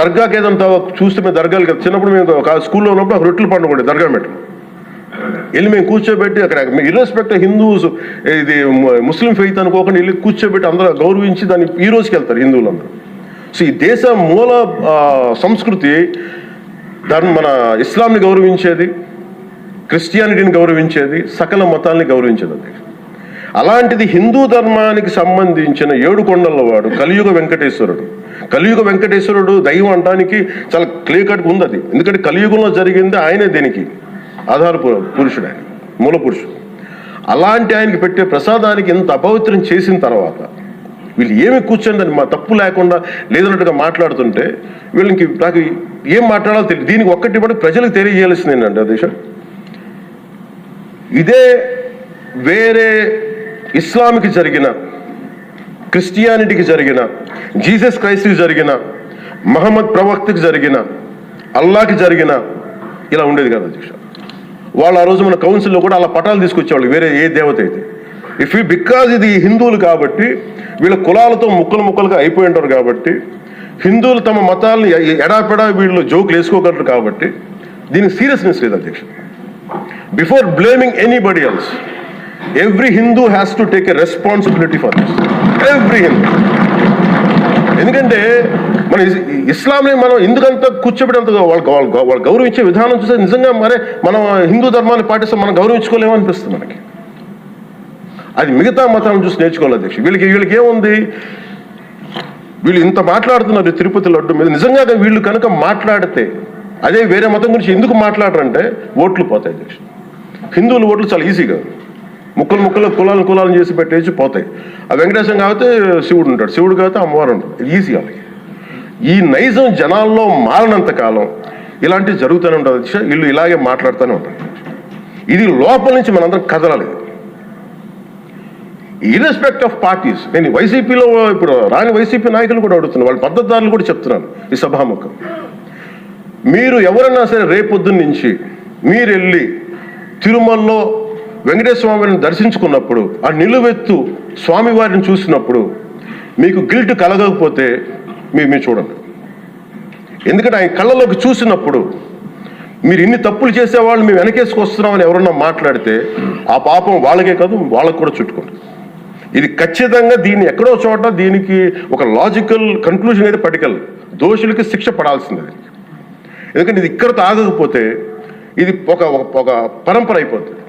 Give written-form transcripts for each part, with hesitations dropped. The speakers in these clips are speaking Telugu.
దర్గాకి ఏదంతా చూస్తే మేము దర్గాలకి చిన్నప్పుడు మేము స్కూల్లో ఉన్నప్పుడు ఒక రొట్టెలు పండుగ ఉండే దర్గా మెట్లు వెళ్ళి మేము కూర్చోబెట్టి అక్కడ ఇర్రెస్పెక్ట్ హిందూస్ ఇది ముస్లిం ఫెయిత్ అనుకోకుండా వెళ్ళి కూర్చోబెట్టి అందరూ గౌరవించి దాన్ని ఈ రోజుకి వెళ్తారు హిందువులందరూ. సో ఈ దేశ మూల సంస్కృతి దాన్ని మన ఇస్లాంని గౌరవించేది, క్రిస్టియానిటీని గౌరవించేది, సకల మతాల్ని గౌరవించేది. అది అలాంటిది హిందూ ధర్మానికి సంబంధించిన 7 కొండల వాడు కలియుగ వెంకటేశ్వరుడు. కలియుగ వెంకటేశ్వరుడు దైవం అనడానికి చాలా క్లియర్ కట్గా ఉంది అది. ఎందుకంటే కలియుగంలో జరిగింది ఆయనే దీనికి ఆధార పురుషుడు, ఆయన మూల పురుషుడు. అలాంటి ఆయనకి పెట్టే ప్రసాదానికి ఇంత అపవిత్రం చేసిన తర్వాత వీళ్ళు ఏమి కూర్చొని దాన్ని మా తప్పు లేకుండా లేదన్నట్టుగా మాట్లాడుతుంటే వీళ్ళకి నాకు ఏం మాట్లాడాలో తెలియదు. దీనికి ఒక్కటి కూడా ప్రజలకు తెలియజేయాల్సింది ఏంటంటే దేశం ఇదే వేరే ఇస్లాంకి జరిగిన, క్రిస్టియానిటీకి జరిగిన, జీసస్ క్రైస్ట్కి జరిగిన, మహమ్మద్ ప్రవక్తకి జరిగిన, అల్లాకి జరిగిన ఇలా ఉండేది కదా అధ్యక్ష. వాళ్ళు ఆ రోజు మన కౌన్సిల్లో కూడా అలా పటాలు తీసుకొచ్చేవాళ్ళు వేరే ఏ దేవత అయితే. బికాజ్ ఇది హిందువులు కాబట్టి వీళ్ళ కులాలతో ముక్కలుగా అయిపోయి ఉంటారు కాబట్టి హిందువులు తమ మతాలను ఎడాపెడా వీళ్ళు జోకులు వేసుకోగలరు కాబట్టి దీనికి సీరియస్నెస్ లేదు అధ్యక్ష. Before blaming anybody else every Hindu has to take a responsibility for this. Every Hindu. ఎందుకంటే మన ఇస్లాంని మనం ఎందుకంత కూర్చోబెట్టంత వాళ్ళు గౌరవించే విధానం చూస్తే నిజంగా మరే మనం హిందూ ధర్మాన్ని పాటిస్తే మనం గౌరవించుకోలేమో అనిపిస్తుంది మనకి. అది మిగతా మతాలను చూసి నేర్చుకోవాలి అధ్యక్ష. వీళ్ళకి ఏముంది, వీళ్ళు ఇంత మాట్లాడుతున్నారు తిరుపతి లడ్డు మీద. నిజంగా వీళ్ళు కనుక మాట్లాడితే అదే వేరే మతం గురించి ఎందుకు మాట్లాడరంటే ఓట్లు పోతాయి అధ్యక్ష. హిందువుల ఓట్లు చాలా ఈజీగా ముక్కలు కులాలను చేసి పెట్టేసి పోతాయి. ఆ వెంకటేశ్వరం కాబట్టి శివుడు ఉంటాడు, శివుడు కాబట్టి అమ్మవారు ఉంటాడు. ఈజీ వాళ్ళకి. ఈ నైజం జనాల్లో మారినంత కాలం ఇలాంటివి జరుగుతూనే ఉంటుంది అధ్యక్ష. వీళ్ళు ఇలాగే మాట్లాడుతూనే ఉంటారు. ఇది లోపల నుంచి మనందరం కదలాలి. ఇర్రెస్పెక్ట్ ఆఫ్ పార్టీస్. నేను వైసీపీలో ఇప్పుడు రాని వైసీపీ నాయకులు కూడా అడుగుతున్నాను, వాళ్ళ పద్ధతిదారులు కూడా చెప్తున్నాను ఈ సభాముఖం. మీరు ఎవరన్నా సరే రేపొద్దున్న నుంచి మీరు వెళ్ళి తిరుమలలో వెంకటేశ్వర స్వామిని దర్శించుకున్నప్పుడు ఆ నిలువెత్తు స్వామివారిని చూసినప్పుడు మీకు గిల్ట్ కలగకపోతే మీరు చూడండి. ఎందుకంటే ఆయన కళ్ళలోకి చూసినప్పుడు మీరు ఇన్ని తప్పులు చేసేవాళ్ళు మేము వెనకేసుకొస్తున్నామని ఎవరన్నా మాట్లాడితే ఆ పాపం వాళ్ళకే కాదు వాళ్ళకు కూడా చుట్టుకుంటుంది. ఇది ఖచ్చితంగా దీన్ని ఎక్కడో చోట దీనికి ఒక లాజికల్ కన్క్లూజన్ అయితే పట్టుకెళ్ళి దోషులకి శిక్ష పడాల్సింది. ఎందుకంటే ఇది ఇక్కడతో ఆగకపోతే ఇది ఒక పరంపర అయిపోతుంది.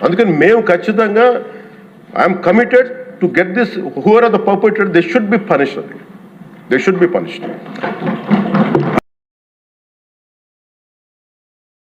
అందుకని మేము ఖచ్చితంగా I'm committed to get this. Who are the perpetrator, they should be punished.